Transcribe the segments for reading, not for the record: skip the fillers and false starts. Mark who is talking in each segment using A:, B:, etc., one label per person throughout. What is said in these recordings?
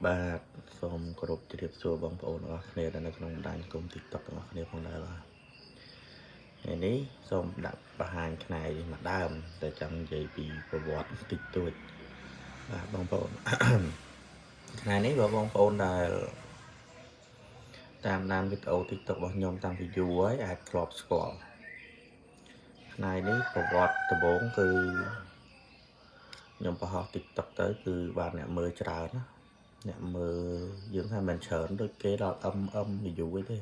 A: បាទសូមគោរពជម្រាបសួរបងប្អូនទាំងអស់គ្នាដែលនៅក្នុងបណ្ដាញសង្គម TikTok ទាំងអស់គ្នាផងដែរបាទថ្ងៃនេះសូមដាក់បង្ហាញផ្នែកមួយដើមតែចង់និយាយពីប្រវត្តិតិចតួចបាទបងប្អូន ថ្ងៃនេះបងប្អូនដែលតាមដានវីដេអូ TikTok របស់ខ្ញុំតាំងពីយូរហើយអាចធ្លាប់ស្គាល់ថ្ងៃនេះប្រវត្តិដំបូងគឺខ្ញុំបង្ហោះ TikTok ទៅគឺបានអ្នកមើលច្រើនណាអ្នកមើលយើងថាមិនច្រើនដូចគេដល់view ឯទេ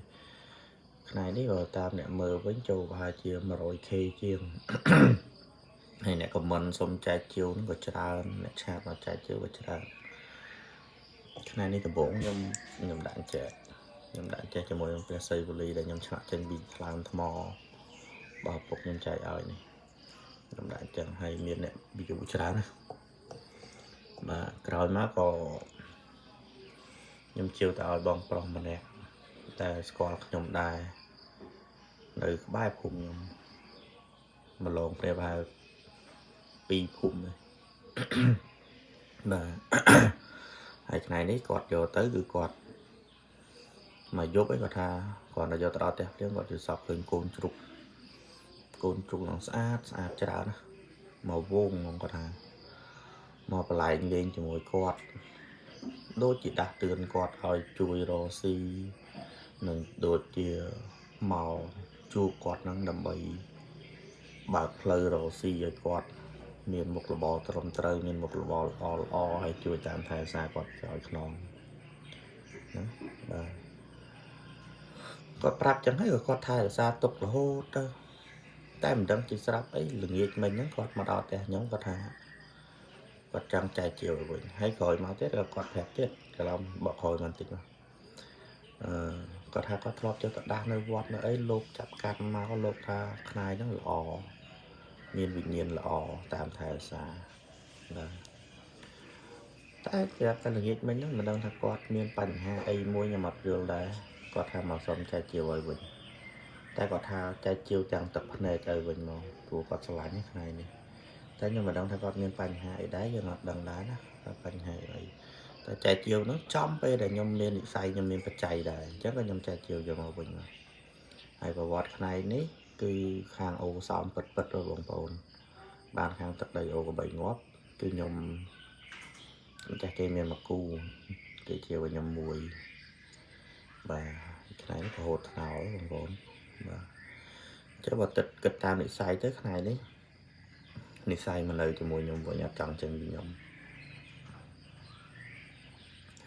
A: ថ្ងៃនេះបើតាមអ្នកមើលវិញចូលប្រហែលជា 100k ជាង ហើយអ្នក comment សុំចែកជាវនឹងក៏ច្រើនអ្នកឆាតមកចែកជាវក៏ច្រើនថ្ងៃនេះដំបូងខ្ញុំដាក់ចែកជាមួយនឹងព្រះសីវលីដែលខ្ញុំឆ្លាក់ចេញពីថ្លើមថ្មរបស់ពុកខ្ញុំចែកឲ្យនេះខ្ញុំដាក់អញ្ចឹងហើយមានអ្នក view ច្រើនណាបាទក្រោយមកក៏ខ្ញុំជឿទៅឲ្យបងប្រុសម្នាក់តែស្គាល់ខ្ញុំដែរនៅក្បែរភូមិខ្ញុំម្លងព្រះប្រហែល2ភូមិបាទហើយថ្ងៃនេះគាត់យកទៅគឺគាត់មកយប់ឯងគាត់ថាគាត់ទៅយកទៅដល់ផ្ទះភ្លាមគាត់ទៅសពឃើញកូនជ្រូកនឹងស្អាតច្រើនណាមកវងគាត់ថាមកបលែងលេងជាមួយគាត់ដូចជាដាស់តឿនគាត់ឲ្យជួយរកស៊ីនឹងដូចជាមកជួបគាត់នឹងដើម្បីបើកផ្លូវរកស៊ីឲ្យគាត់មានមុខរបរត្រឹមត្រូវមានមុខរបរល្អហើយជួយតាមថែសារគាត់ឲ្យខ្នងណាបាទគាត់ប្រាប់ចឹងហើយគាត់ថែរក្សាទុករហូតទៅតែមិនដឹងជាស្រាប់អីល្ងាចមិញហ្នឹងគាត់មកដល់ផ្ទះខ្ញុំគាត់ថាគាត់ចង់ចែកជាវវិញហើយក្រោយមកទៀតគាត់ប្រាប់ទៀតកន្លងបកក្រោយបន្តិចមកគាត់ថាគាត់ធ្លាប់ចូលទៅដាស់នៅវត្តនៅអីលោកចាប់កាត់មកលោកថាខ្នាយហ្នឹងល្អមានវិញ្ញាណល្អតាមថែរក្សាបាទតែប្រាប់តែល្ងាចមិញហ្នឹងមិនដឹងថាគាត់មានបញ្ហាអីមួយខ្ញុំអត់យល់ដែរគាត់ថាមកសុំចែកជាវវិញតែគាត់ថាចែកជាវទាំងទឹកភ្នែកឲ្យវិញមកព្រោះគាត់ឆ្លាញ់ណាថ្ងៃនេះតែខ្ញុំមិនដឹងថាគាត់មានបញ្ហាអីដែរយើងអត់ដឹងដែរណាថាបញ្ហាអីតែចែកជាវហ្នឹងចំពេលដែលខ្ញុំមាននិស្ស័យខ្ញុំមានបច្ច័យដែរអញ្ចឹងក៏ខ្ញុំចែកជាវយកមកវិញមកហើយប្រវត្តិផ្នែកនេះគឺខាងអូសោមពិតបងប្អូនបានខាងទឹកដីអូក៏3ងាប់គឺខ្ញុំម្ចាស់គេមានមកគូគេជាវខ្ញុំមួយបាទថ្ងៃនេះក៏ហូតថ្នោលបងប្អូនបាទចុះបើគិតតាមនិស្ស័យទៅថ្ងៃនេះនិស្ស័យមកនៅជាមួយខ្ញុំវិញអត់ចង់ចេញពីខ្ញុំ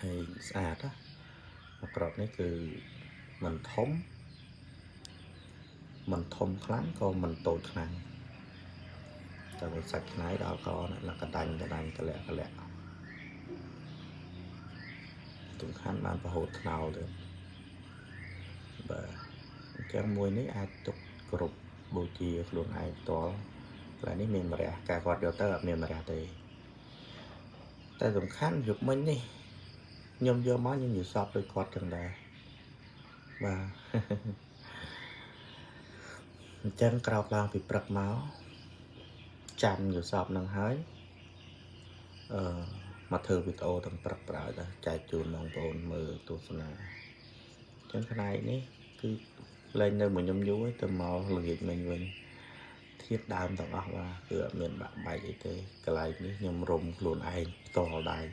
A: ហើយស្អាតណាមកក្របនេះគឺមិនធំខ្លាំងក៏មិនតូចខ្លាំងតែវាសាច់ខ្នាយដល់កណាកដាញ់កលាក់សំខាន់បានប្រហូតថ្នោលទៅបាទអញ្ចឹងមួយនេះអាចទុកគ្រប់បូជាខ្លួនឯងផ្ទាល់តែនេះមានម្រះការគាត់យកទៅអត់មានម្រះទេតែសំខាន់យប់មិញនេះខ្ញុំយកមកខ្ញុំនិយាយសពដូចគាត់ចឹងដែរបាទអញ្ចឹងក្រោកឡើងពីព្រឹកមកចាំយល់សពនឹងហើយមកធ្វើវីដេអូទាំងព្រឹកប្រើដែរចែកជូនបងប្អូនមើលទស្សនាអញ្ចឹងផ្នែកនេះគឺលែងនៅមួយខ្ញុំយូរទៅមកល្ងាចមិញវិញធៀបដើមទាំងអស់បាទគឺអត់មានបាក់បែកអីទេកន្លែងនេះខ្ញុំរុំខ្លួនឯងផ្ទាល់ដែរ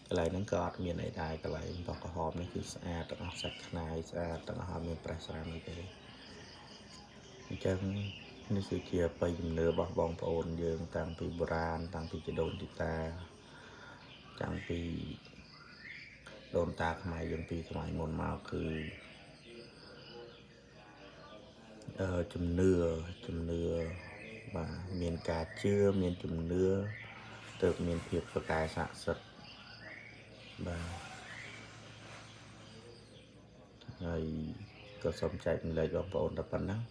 A: កន្លែងហ្នឹងក៏អត់មានអីដែរកន្លែងបោះក្រហមនេះគឺស្អាតទាំងអស់សាច់ខ្នាយស្អាតទាំងអស់អត់មានប្រេះស្រាមអីទេអញ្ចឹងនេះគឺជាអបិយជំនឿរបស់បងប្អូនយើងតាំងពីបុរាណតាំងពីជីដូនជីតាតាំងពីដូនតាខ្មែរយើងពីសម័យមុនមកគឺជំនឿបាទមានការជឿមានជំនឿទើបមានភាពប្រកែស័ក្តិសិទ្ធិបាទហើយក៏សូមចែករំលែកបងប្អូនតែប៉ុណ្ណឹង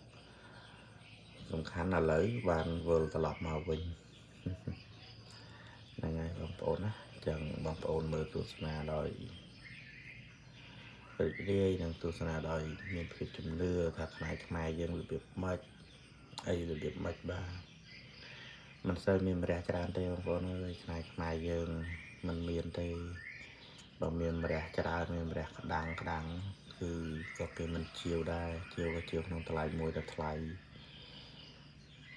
A: សំខាន់ឥឡូវបានវិលត្រឡប់មកវិញហ្នឹងហើយបងប្អូនណាចឹងបងប្អូនមើលទស្សនាដោយរីករាយនឹងទស្សនាដោយមានភាពជំនឿថាខ្មែរយើងរបៀបម៉េចអីរបៀបម៉េចបាទមិនសូវមានម្រះច្រើនទេបងប្អូនអើយខ្មែរយើងមិនមានទេ បើមានម្រះច្រើនមានម្រះក្តាំងគឺក៏គេមិនជាវដែរជាវក៏ជាវក្នុងថ្លៃមួយតែថ្លៃ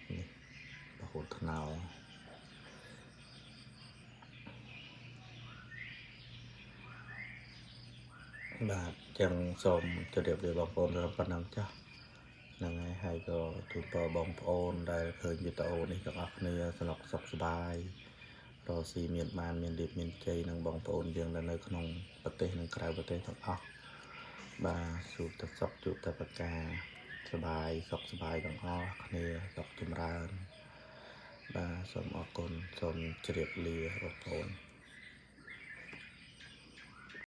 A: នេះរហូតថ្នោបាទចឹងសូមជម្រាបលាបងប្អូនដល់ប៉ុណ្ណឹងចាស់ហ្នឹងហើយក៏ជូនពរបងប្អូនដែលឃើញវីដេអូនេះទាំងអស់គ្នាស្នុកសុខសប្បាយរកស៊ីមានបានមានលៀបមានជ័យនឹងបងប្អូនយើងដែលនៅក្នុងប្រទេសនិងក្រៅប្រទេសទាំងអស់បាទជួបតែសុខជួបតែប្រការសប្បាយសុខសប្បាយទាំងអស់គ្នាសុខចម្រើនបាទសូមអរគុណសូមជម្រាបលាបងប្អូន